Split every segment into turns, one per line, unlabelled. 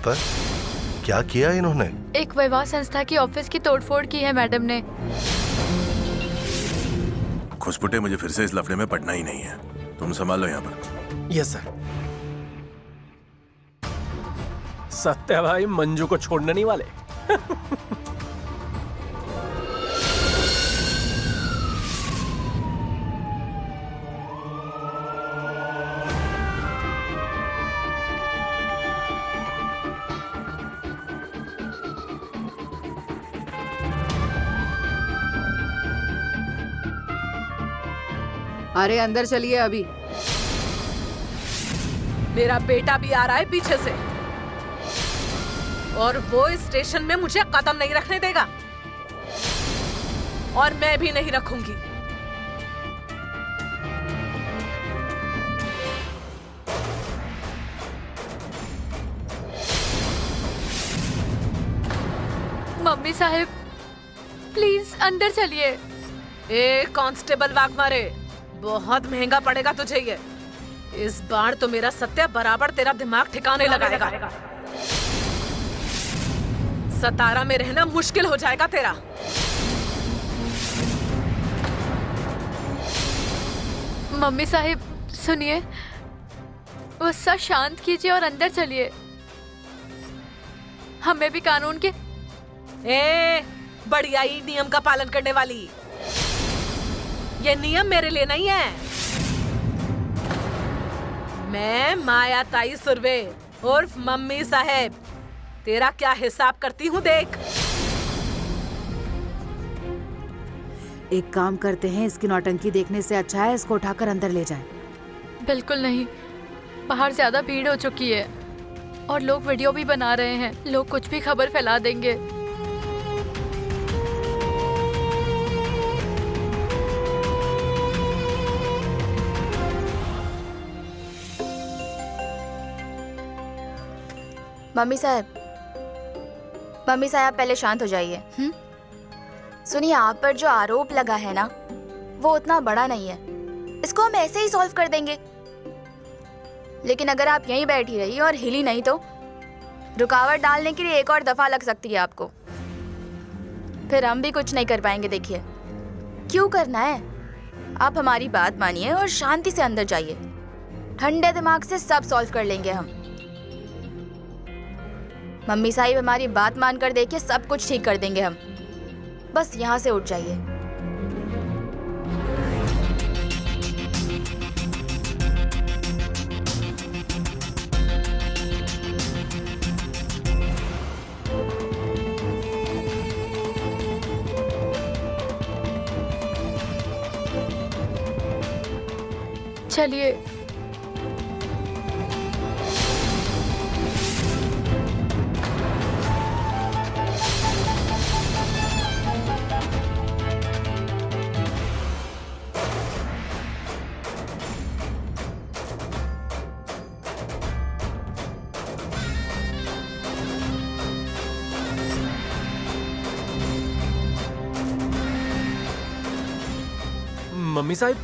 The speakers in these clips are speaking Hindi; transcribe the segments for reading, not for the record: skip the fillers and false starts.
पता है क्या किया इन्होंने?
एक विवाह संस्था की ऑफिस की तोड़फोड़ की है मैडम ने।
खुशबुटे, मुझे फिर से इस लफड़े में पड़ना ही नहीं है। तुम संभालो यहाँ पर।
Yes sir. सत्या भाई मंजू को छोड़ने नहीं वाले।
अरे अंदर चलिए अभी।
मेरा बेटा भी आ रहा है पीछे से और वो इस स्टेशन में मुझे कदम नहीं रखने देगा और मैं भी नहीं रखूंगी।
मम्मी साहब प्लीज अंदर चलिए।
ए कांस्टेबल वाघमारे, बहुत महंगा पड़ेगा तुझे ये। इस बार तो मेरा सत्या बराबर तेरा दिमाग ठिकाने लगाएगा। सतारा में रहना मुश्किल हो जाएगा तेरा।
मम्मी साहब सुनिए, गुस्सा शांत कीजिए और अंदर चलिए। हमें भी कानून के
बढ़िया ही नियम का पालन करने वाली। ये नियम मेरे लिए नहीं है। मैं माया ताई सुरवे उर्फ मम्मी साहेब तेरा क्या हिसाब करती हूँ देख।
एक काम करते हैं, इसकी नौटंकी देखने से अच्छा है इसको उठाकर अंदर ले जाएं।
बिल्कुल नहीं, बाहर ज्यादा भीड़ हो चुकी है और लोग वीडियो भी बना रहे हैं। लोग कुछ भी खबर फैला देंगे।
मम्मी साहब पहले शांत हो जाइए। सुनिए, आप पर जो आरोप लगा है ना, वो उतना बड़ा नहीं है। इसको हम ऐसे ही सॉल्व कर देंगे। लेकिन अगर आप यहीं बैठी रही और हिली नहीं तो रुकावट डालने के लिए एक और दफा लग सकती है आपको। फिर हम भी कुछ नहीं कर पाएंगे। देखिए, क्यों करना है? आप हमारी बात मानिए और शांति से अंदर जाइए। ठंडे दिमाग से सब सॉल्व कर लेंगे हम। मम्मी साहिब हमारी बात मानकर देखिए, सब कुछ ठीक कर देंगे हम। बस यहाँ से उठ जाइए।
चलिए।
मम्मी साहब,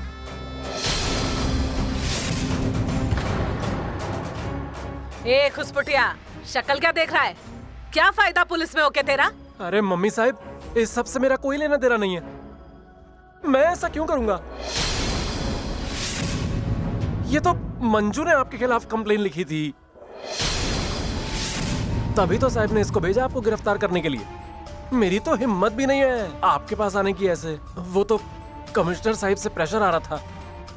ए खुशपुटिया, शक्ल क्या देख रहा है? क्या फायदा पुलिस में होके तेरा?
अरे मम्मी साहब, इस सब से मेरा कोई लेना देना नहीं है। मैं ऐसा क्यों करूंगा? ये तो मंजू ने आपके खिलाफ कंप्लेन लिखी थी, तभी तो साहब ने इसको भेजा आपको गिरफ्तार करने के लिए। मेरी तो हिम्मत भी नहीं है आपके पास आने की ऐसे। वो तो कमिश्नर साहब से प्रेशर आ रहा था,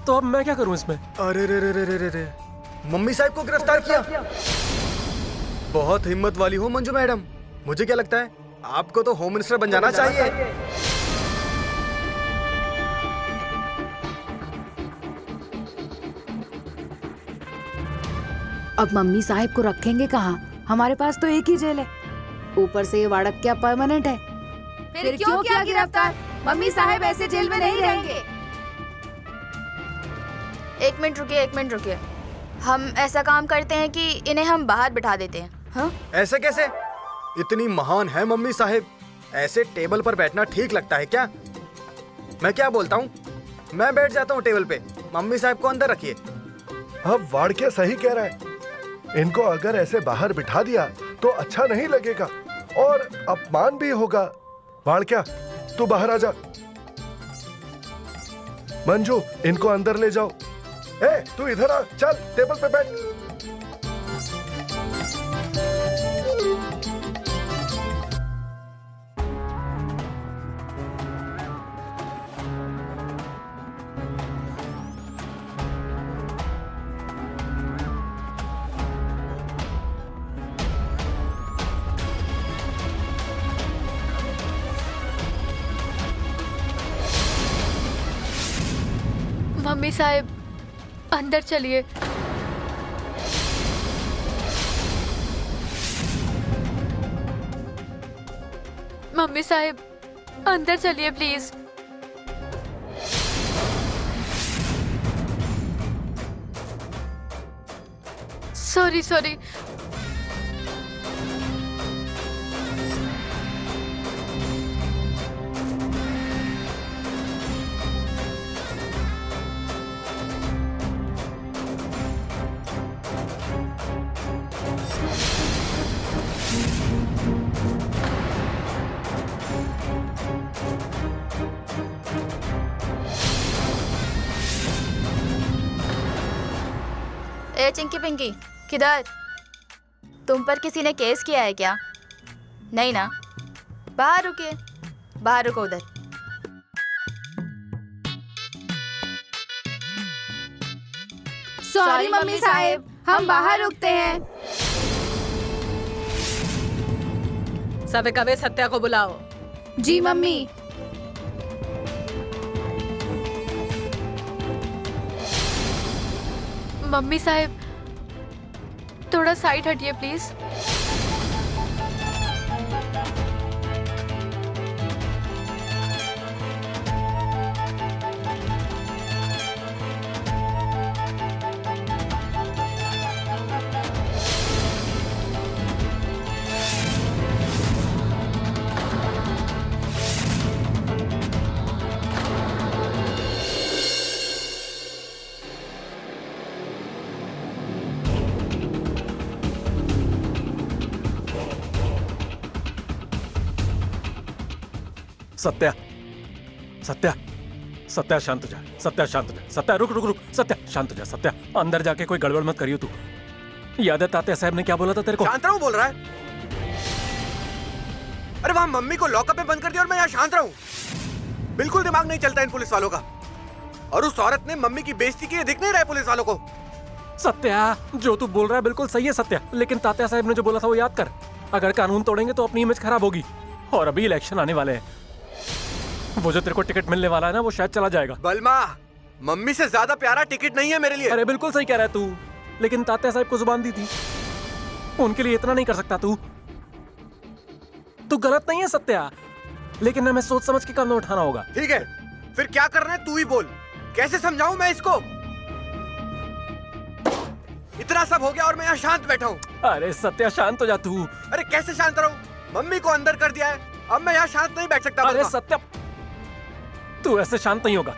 तो अब मैं क्या करूं इसमें?
अरे रे रे रे रे रे, मम्मी साहब को गिरफ्तार किया। बहुत हिम्मत वाली हो मंजू मैडम। मुझे क्या लगता है, आपको तो होम मिनिस्टर बन जाना चाहिए।
अब मम्मी साहिब को रखेंगे कहाँ? हमारे पास तो एक ही जेल है, ऊपर से ये वाड़क क्या परमानेंट है। फिर क्यों किया गिरफ्तार? मम्मी साहिब ऐसे जेल में नहीं रहेंगे।
एक मिनट रुकिए। हम ऐसा काम करते हैं कि इन्हें हम बाहर बिठा देते हैं। हाँ?
ऐसे कैसे? इतनी महान है मम्मी साहिब, ऐसे टेबल पर बैठना ठीक लगता है क्या? मैं क्या बोलता हूँ, मैं बैठ जाता हूँ टेबल पे। मम्मी साहब को अंदर रखिए।
अब वाड़ क्या सही कह रहा है। इनको अगर ऐसे बाहर बिठा दिया तो अच्छा नहीं लगेगा और अपमान भी होगा। वाड़क्या, तू बाहर आ जा। मंजू, इनको अंदर ले जाओ। ए, तू इधर आ, चल टेबल पे बैठ।
मम्मी साहब, अंदर चलिए। मम्मी साहब, अंदर चलिए प्लीज। Sorry sorry.
ए चिंकी पिंकी, किधर? तुम पर किसी ने केस किया है क्या? नहीं ना? बाहर रुकिए, बाहर रुको उधर।
सॉरी मम्मी साहब, हम बाहर रुकते हैं।
सबे कवे सत्या को बुलाओ।
जी मम्मी।
मम्मी साहब, थोड़ा साइड हटिए प्लीज।
सत्या, सत्या, सत्या शांत हो जा। सत्या शांत हो जा। सत्या रुक रुक रुक। सत्या शांत हो जा। सत्या अंदर जाके कोई गड़बड़ मत करियो तू। याद है तात्या साहब ने क्या बोला था तेरे को?
शांत रहूं बोल रहा है? अरे वहां मम्मी को लॉकअप में बंद कर दिया और मैं यहाँ शांत रहूं? बिल्कुल दिमाग नहीं चलता इन पुलिस वालों का। और उस औरत ने मम्मी की बेइज्जती की, दिख नहीं रहा है पुलिस वालों को।
सत्या, जो तू बोल रहा है बिल्कुल सही है सत्या, लेकिन तात्या साहब ने जो बोला था वो याद कर। अगर कानून तोड़ेंगे तो अपनी इमेज खराब होगी। और अभी इलेक्शन आने वाले हैं। वो जो तेरे को टिकट मिलने वाला है ना, वो शायद चला जाएगा।
बलमा, मम्मी से ज्यादा प्यारा टिकट नहीं है मेरे लिए।
अरे बिल्कुल सही कह रहा है तू, लेकिन तात्या साहब को जुबान दी थी, उनके लिए इतना नहीं कर सकता तू। तू गलत नहीं है सत्या, लेकिन हमें सोच समझ के कदम उठाना होगा।
ठीक है, फिर क्या करना है तू ही बोल। कैसे समझाऊं मैं इसको? इतना सब हो गया और मैं यहाँ शांत बैठा हूँ।
अरे सत्या शांत हो जा तू।
अरे कैसे शांत रहूं? मम्मी को अंदर कर दिया है, अब मैं यहाँ शांत नहीं बैठ सकता।
अरे
बलमा।
सत्या, तू ऐसे शांत नहीं होगा।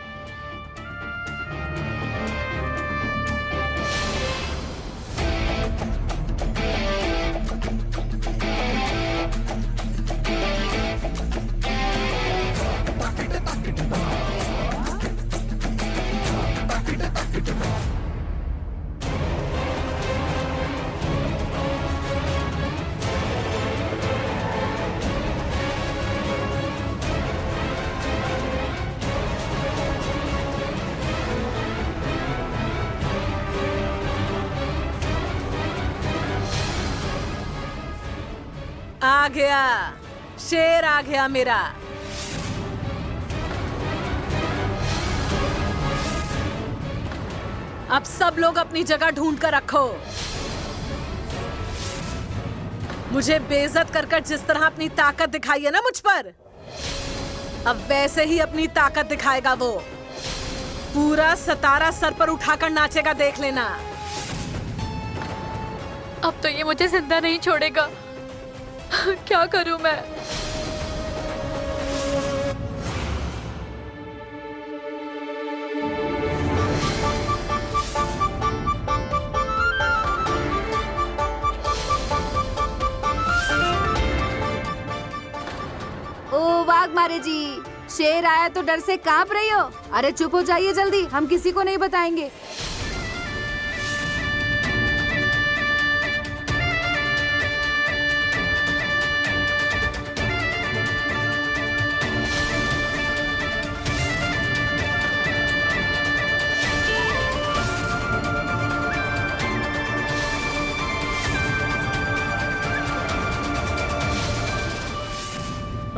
आ गया, शेर आ गया मेरा। अब सब लोग अपनी जगह ढूंढ कर रखो। मुझे बेइज्जत कर जिस तरह अपनी ताकत दिखाई है ना मुझ पर, अब वैसे ही अपनी ताकत दिखाएगा वो। पूरा सतारा सर पर उठाकर नाचेगा, देख लेना।
अब तो ये मुझे जिंदा नहीं छोड़ेगा। क्या करूं मैं?
वाघमारे जी, शेर आया तो डर से कांप रही हो? अरे चुप हो जाइए जल्दी, हम किसी को नहीं बताएंगे।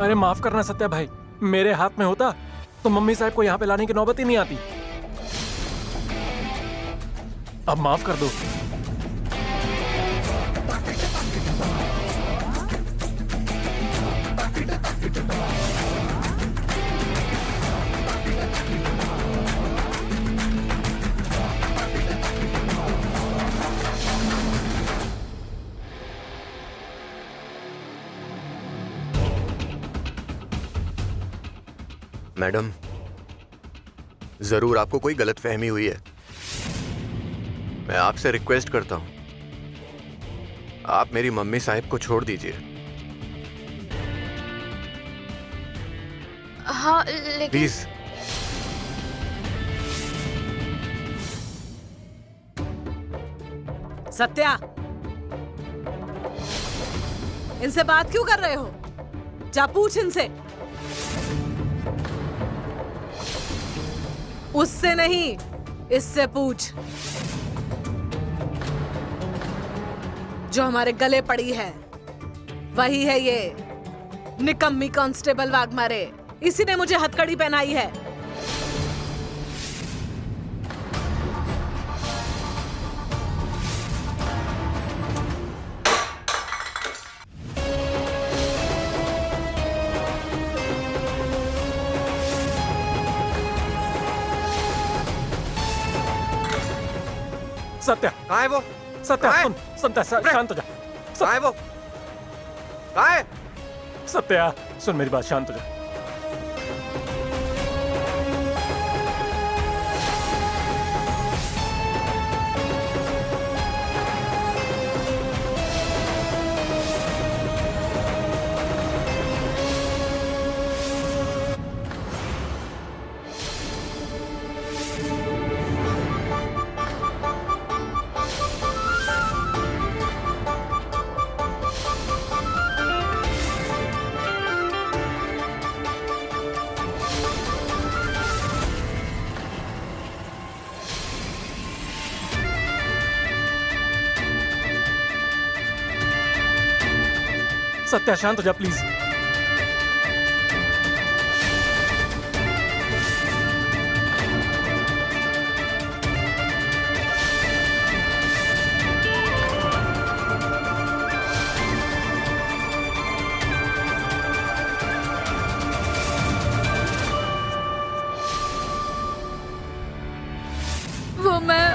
अरे माफ करना सत्या भाई, मेरे हाथ में होता तो मम्मी साहब को यहाँ पे लाने की नौबत ही नहीं आती। अब माफ कर दो।
मैडम, जरूर आपको कोई गलतफहमी हुई है। मैं आपसे रिक्वेस्ट करता हूं, आप मेरी मम्मी साहिब को छोड़ दीजिए।
हाँ लेकिन
प्लीज।
सत्या, इनसे बात क्यों कर रहे हो? जा पूछ इनसे। उससे नहीं, इससे पूछ जो हमारे गले पड़ी है। वही है ये निकम्मी कांस्टेबल वाघमारे, इसी ने मुझे हथकड़ी पहनाई है।
सत्या,
कहाँ है वो?
सत्या
कहाँ है?
सुन, सत्या शांत हो जा।
कहाँ है वो? कहाँ है?
सत्या सुन मेरी बात, शांत हो जा। सत्या शांत हो जा प्लीज।
वो मैं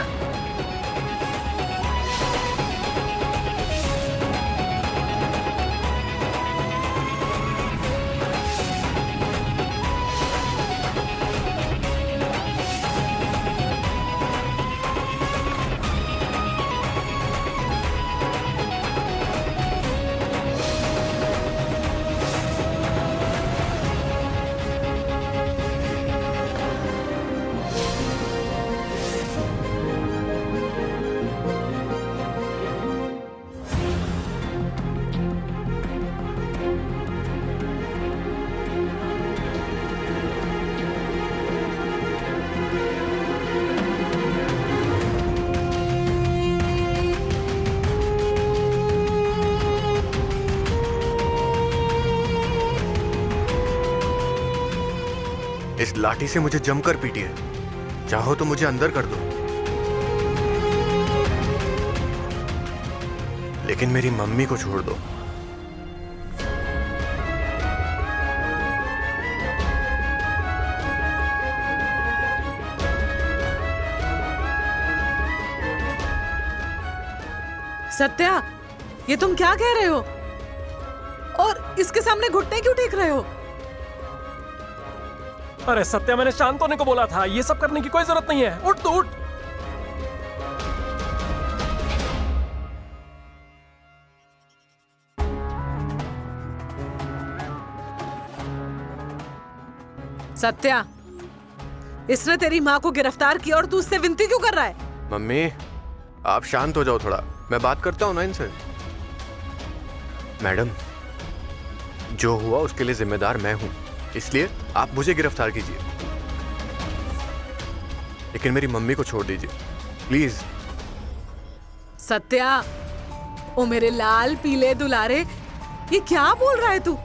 इस लाठी से मुझे जमकर पीटिए, चाहो तो मुझे अंदर कर दो, लेकिन मेरी मम्मी को छोड़ दो।
सत्या, ये तुम क्या कह रहे हो? और इसके सामने घुटने क्यों टेक रहे हो?
अरे सत्या, मैंने शांत होने को बोला था, ये सब करने की कोई जरूरत नहीं है। उठ तो उठ।
सत्या, इसने तेरी माँ को गिरफ्तार किया और तू उससे विनती क्यों कर रहा है?
मम्मी आप शांत हो जाओ थोड़ा, मैं बात करता हूँ ना इनसे। मैडम, जो हुआ उसके लिए जिम्मेदार मैं हूं, इसलिए आप मुझे गिरफ्तार कीजिए, लेकिन मेरी मम्मी को छोड़ दीजिए प्लीज।
सत्या, ओ मेरे लाल पीले दुलारे, ये क्या बोल रहा है तू?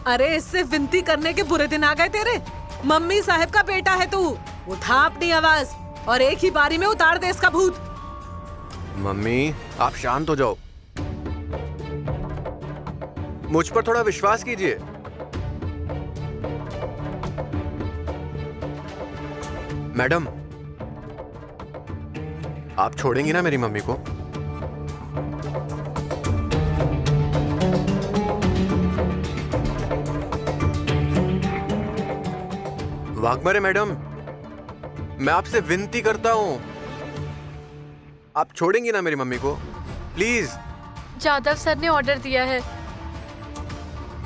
अरे इससे विनती करने के बुरे दिन आ गए तेरे। मम्मी साहब का बेटा है तू। उठा अपनी आवाज और एक ही बारी में उतार दे इसका भूत।
मम्मी आप शांत हो जाओ, मुझ पर थोड़ा विश्वास कीजिए। मैडम, आप छोड़ेंगी ना मेरी मम्मी को? वाघमरे मैडम, मैं आपसे विनती करता हूं, आप छोड़ेंगी ना मेरी मम्मी को प्लीज?
जादव सर ने ऑर्डर दिया है।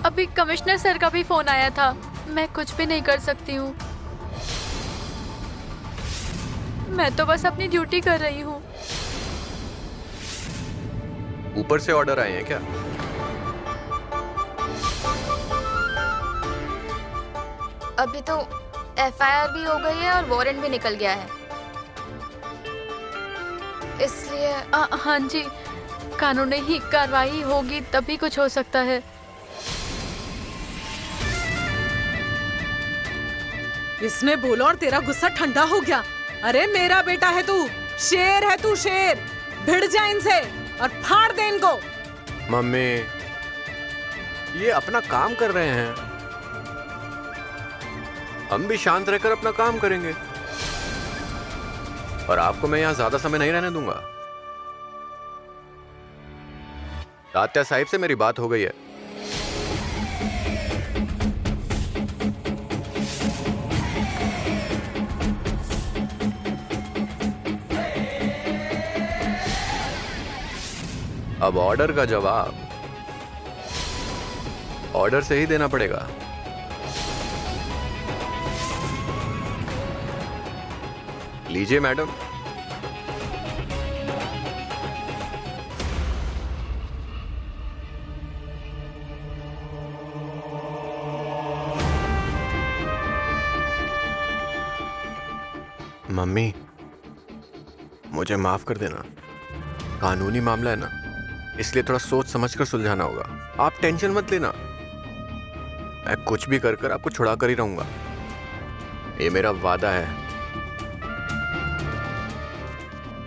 अभी कमिश्नर सर का भी फोन आया था। मैं कुछ भी नहीं कर सकती हूँ। मैं तो बस अपनी ड्यूटी कर रही हूँ।
ऊपर से ऑर्डर आए हैं क्या?
अभी तो एफआईआर भी हो गई है और वारंट भी निकल गया है, इसलिए
हाँ जी, कानूनी ही कार्रवाई होगी तभी कुछ हो सकता है।
इसने बोला और तेरा गुस्सा ठंडा हो गया। अरे मेरा बेटा है तू, शेर है तू, शेर। भिड़ जा इनसे और फाड़ दे इनको।
मम्मी, ये अपना काम कर रहे हैं, हम भी शांत रहकर अपना काम करेंगे और आपको मैं यहां ज्यादा समय नहीं रहने दूंगा। तात्या साहिब से मेरी बात हो गई है। अब ऑर्डर का जवाब ऑर्डर से ही देना पड़ेगा। लीजिए मैडम। मम्मी, मुझे माफ कर देना, कानूनी मामला है ना, इसलिए थोड़ा सोच समझकर सुलझाना होगा। आप टेंशन मत लेना, मैं कुछ भी कर कर आपको छुड़ा कर ही रहूंगा, ये मेरा वादा है।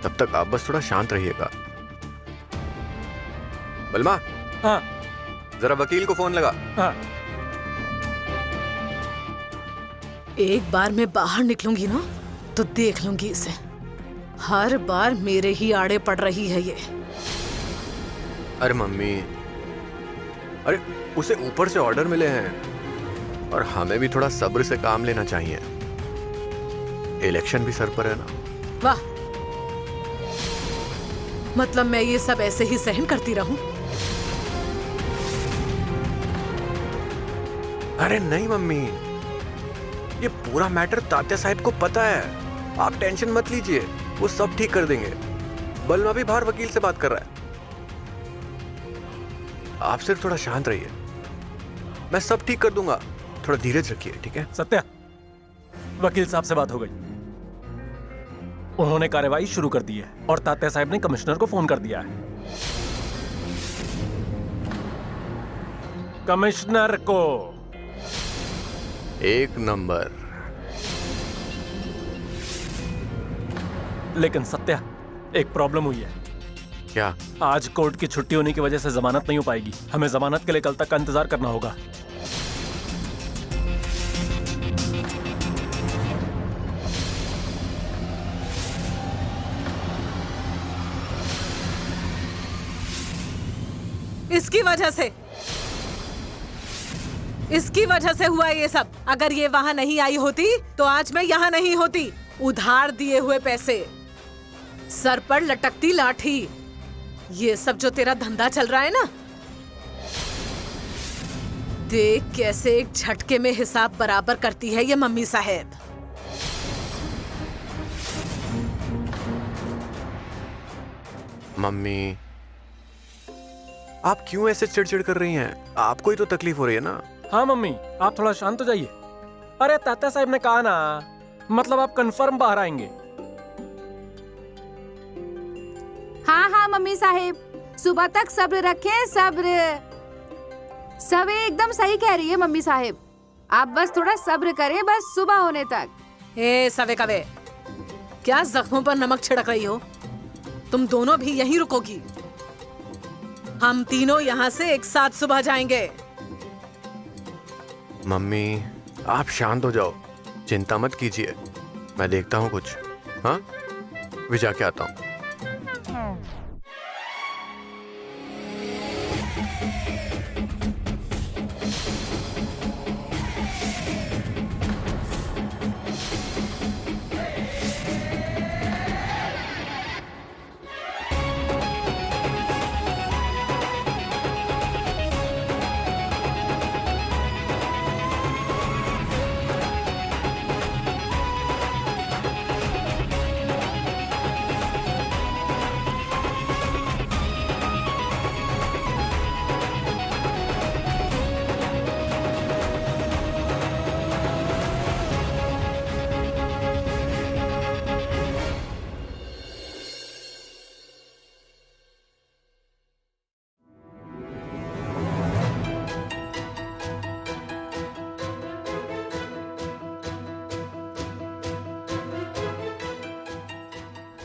तब तक आप बस थोड़ा शांत रहिएगा। बलमा,
हाँ
जरा वकील को फोन लगा।
हाँ।
एक बार मैं बाहर निकलूंगी ना तो देख लूंगी इसे। हर बार मेरे ही आड़े पड़ रही है ये।
अरे मम्मी, अरे उसे ऊपर से ऑर्डर मिले हैं और हमें भी थोड़ा सब्र से काम लेना चाहिए। इलेक्शन भी सर पर है ना।
वाह, मतलब मैं ये सब ऐसे ही सहन करती रहूं?
अरे नहीं मम्मी, ये पूरा मैटर तात्या साहब को पता है, आप टेंशन मत लीजिए, वो सब ठीक कर देंगे। बलमा भी बाहर वकील से बात कर रहा है, आप सिर्फ थोड़ा शांत रहिए, मैं सब ठीक कर दूंगा। थोड़ा धीरज रखिए, ठीक है?
सत्या, वकील साहब से बात हो गई, उन्होंने कार्रवाई शुरू कर दी है और तात्या साहब ने कमिश्नर को फोन कर दिया है। कमिश्नर को
एक नंबर।
लेकिन सत्या, एक प्रॉब्लम हुई है।
क्या?
आज कोर्ट की छुट्टी होने की वजह से जमानत नहीं हो पाएगी। हमें जमानत के लिए कल तक का इंतजार करना होगा।
इसकी वजह से हुआ ये सब। अगर ये वहां नहीं आई होती तो आज मैं यहाँ नहीं होती। उधार दिए हुए पैसे, सर पर लटकती लाठी, ये सब जो तेरा धंधा चल रहा है ना, देख कैसे एक झटके में हिसाब बराबर करती है ये मम्मी साहब।
मम्मी, आप क्यों ऐसे चिड़चिड़ कर रही हैं? आपको ही तो तकलीफ हो रही है ना।
हाँ मम्मी, आप थोड़ा शांत हो जाइए। अरे तात्या साहब ने कहा ना, मतलब आप कंफर्म बाहर आएंगे।
हाँ हाँ मम्मी साहिब, सुबह तक सब्र रखें, सब्र। सब एकदम सही कह रही है मम्मी साहिब, आप बस थोड़ा सब्र करें, बस सुबह होने तक।
ए सवे कवे, क्या जख्मों पर नमक छिड़क रही हो? तुम दोनों भी यहीं रुकोगी? हम तीनों यहाँ से एक साथ सुबह जाएंगे।
मम्मी, आप शांत हो जाओ, चिंता मत कीजिए, मैं देखता हूँ कुछ। हाँ, भी जाके आता हूँ।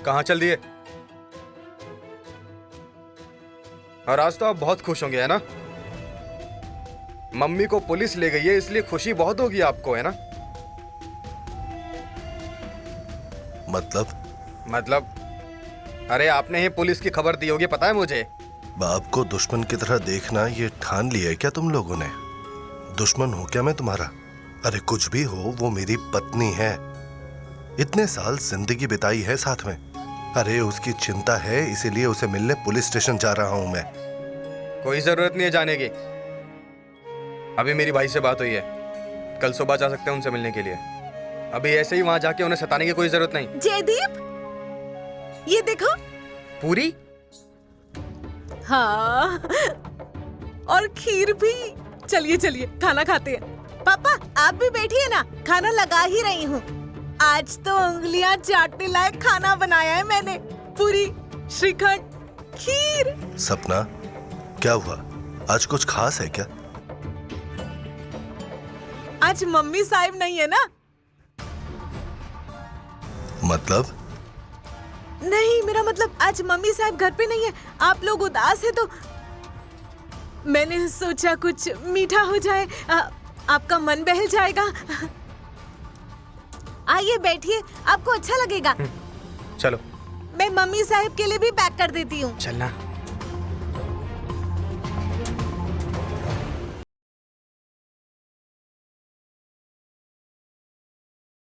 कहाँ चल दिए? और आज तो आप बहुत खुश होंगे, है ना? मम्मी को पुलिस ले गई है, इसलिए खुशी बहुत होगी आपको, है ना? मतलब अरे आपने ही पुलिस की खबर दी होगी, पता है मुझे।
बाप को दुश्मन की तरह देखना ये ठान लिया है क्या तुम लोगों ने? दुश्मन हो क्या मैं तुम्हारा? अरे कुछ भी हो, वो मेरी पत्नी है, इतने साल जिंदगी बिताई है साथ में। अरे उसकी चिंता है, इसीलिए उसे मिलने पुलिस स्टेशन जा रहा हूं मैं।
कोई जरूरत नहीं है जाने की, अभी मेरी भाई से बात हुई है, कल सुबह जा सकते हैं उनसे मिलने के लिए। अभी ऐसे ही वहां जाके उन्हें सताने की कोई जरूरत नहीं।
जयदीप, ये देखो।
पूरी?
हाँ, और खीर भी। चलिए चलिए खाना खाते हैं। पापा आप भी बैठिए ना, खाना लगा ही रही हूँ। आज तो उंगलियां चाटने लायक खाना बनाया है मैंने। पूरी, श्रीखंड, खीर।
सपना, क्या हुआ? आज कुछ खास है क्या?
आज मम्मी साहिब नहीं है ना।
मतलब?
नहीं, मेरा मतलब आज मम्मी साहिब घर पे नहीं है, आप लोग उदास है तो मैंने सोचा कुछ मीठा हो जाए, आपका मन बहल जाएगा। आइए बैठिए, आपको अच्छा लगेगा।
चलो।
मैं मम्मी साहिब के लिए भी पैक कर देती हूँ।
चलना।